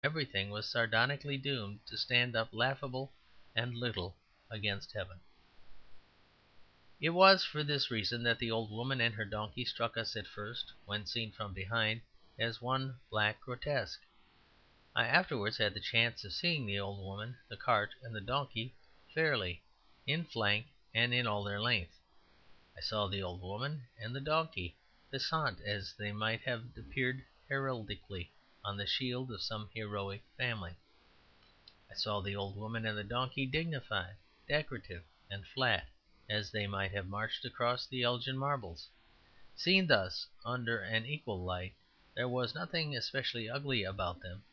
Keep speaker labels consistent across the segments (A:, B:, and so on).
A: everything was sardonically doomed to stand up laughable and little against heaven. It was for this reason that the old woman and her donkey struck us at first, when seen from behind, as one black grotesque. I afterwards had the chance of seeing the old woman, the cart, and the donkey fairly, in flank and in all their length. I saw the old woman and the donkey passant as they might have appeared heraldically on the shield of some heroic family. I saw the old woman and the donkey dignified, decorative, and flat, as they might have marched across the Elgin marbles. Seen thus under an equal light, there was nothing especially ugly about them.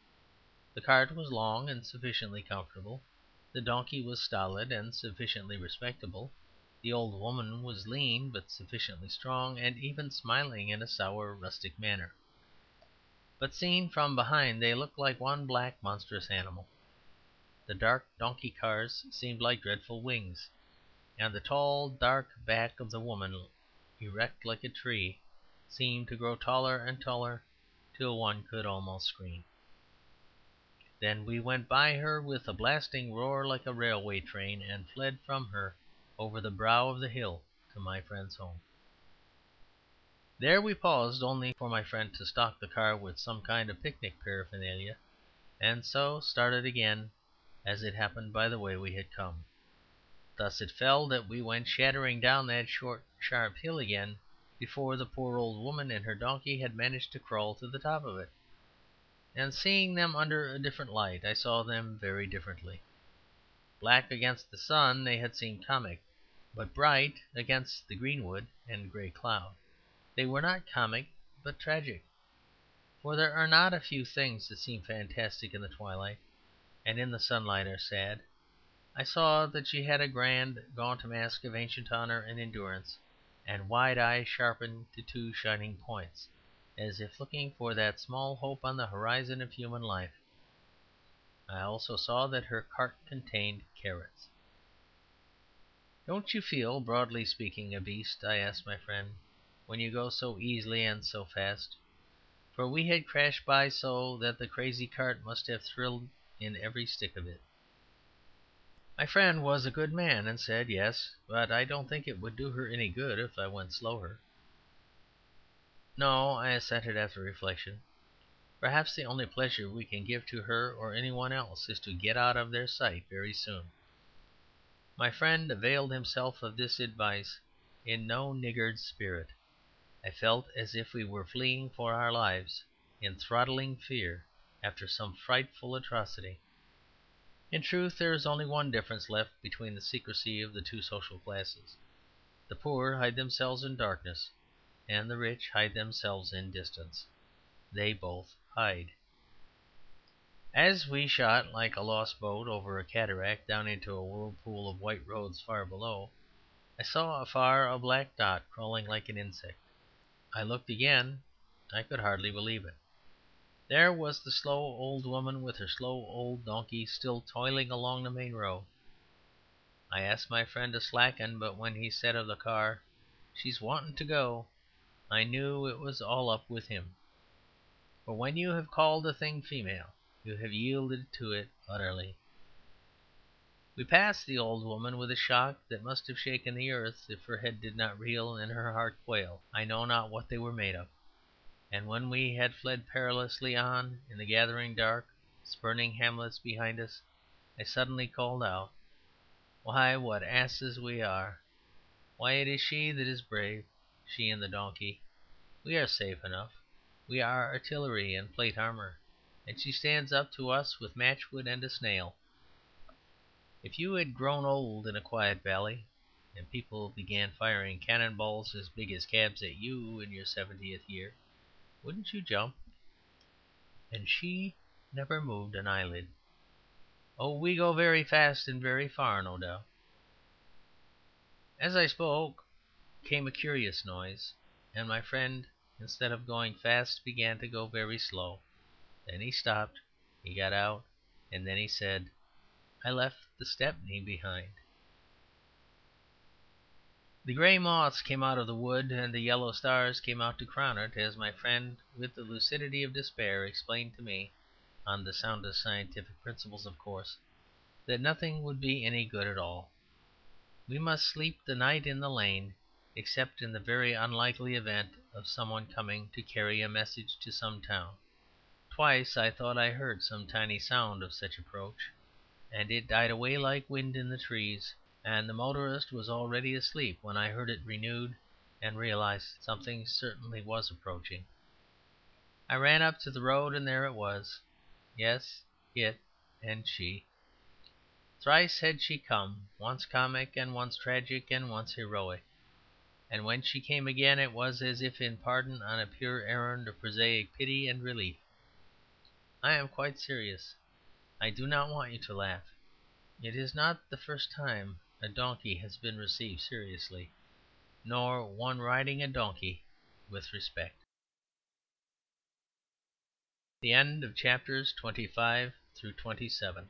A: The cart was long and sufficiently comfortable. The donkey was stolid and sufficiently respectable. The old woman was lean but sufficiently strong, and even smiling in a sour, rustic manner. But seen from behind they looked like one black monstrous animal. The dark donkey cars seemed like dreadful wings, and the tall dark back of the woman, erect like a tree, seemed to grow taller and taller till one could almost scream. Then we went by her with a blasting roar like a railway train, and fled from her over the brow of the hill to my friend's home. There we paused only for my friend to stock the car with some kind of picnic paraphernalia, and so started again, as it happened, by the way we had come. Thus it fell that we went shattering down that short, sharp hill again before the poor old woman and her donkey had managed to crawl to the top of it. And seeing them under a different light, I saw them very differently. Black against the sun they had seemed comic, but bright against the greenwood and grey cloud they were not comic but tragic. For there are not a few things that seem fantastic in the twilight, and in the sunlight are sad. I saw that she had a grand, gaunt mask of ancient honour and endurance, and wide eyes sharpened to two shining points, as if looking for that small hope on the horizon of human life. I also saw that her cart contained carrots. "Don't you feel, broadly speaking, a beast," I asked my friend, "when you go so easily and so fast?" For we had crashed by so that the crazy cart must have thrilled in every stick of it. My friend was a good man, and said, "Yes, but I don't think it would do her any good if I went slower." "No," I assented after reflection. "Perhaps the only pleasure we can give to her or any one else is to get out of their sight very soon." My friend availed himself of this advice in no niggard spirit. I felt as if we were fleeing for our lives in throttling fear after some frightful atrocity. In truth, there is only one difference left between the secrecy of the two social classes. The poor hide themselves in darkness, and the rich hide themselves in distance. They both hide. As we shot like a lost boat over a cataract down into a whirlpool of white roads far below, I saw afar a black dot crawling like an insect. I looked again. I could hardly believe it. There was the slow old woman with her slow old donkey still toiling along the main road. I asked my friend to slacken, but when he said of the car, "She's wanting to go," I knew it was all up with him. For when you have called a thing female, you have yielded to it utterly. We passed the old woman with a shock that must have shaken the earth if her head did not reel and her heart quail. I know not what they were made of. And when we had fled perilously on in the gathering dark, spurning hamlets behind us, I suddenly called out, "Why, what asses we are! Why, it is she that is brave, she and the donkey. We are safe enough. We are artillery and plate armour, and she stands up to us with matchwood and a snail. If you had grown old in a quiet valley, and people began firing cannon balls as big as cabs at you in your 70th year, wouldn't you jump?" And she never moved an eyelid. "Oh, we go very fast and very far, no doubt." As I spoke came a curious noise, and my friend, instead of going fast, began to go very slow. Then he stopped, he got out, and then he said, "I left the Stepney behind." The grey moths came out of the wood, and the yellow stars came out to crown it, as my friend, with the lucidity of despair, explained to me on the soundest scientific principles, of course, that nothing would be any good at all. We must sleep the night in the lane, except in the very unlikely event of some one coming to carry a message to some town. Twice I thought I heard some tiny sound of such approach, and it died away like wind in the trees, and the motorist was already asleep when I heard it renewed and realized something certainly was approaching. I ran up to the road, and there it was. Yes, it and she. Thrice had she come, once comic and once tragic and once heroic. And when she came again it was as if in pardon on a pure errand of prosaic pity and relief. I am quite serious. I do not want you to laugh. It is not the first time a donkey has been received seriously, nor one riding a donkey with respect. The end of chapters 25 through 27.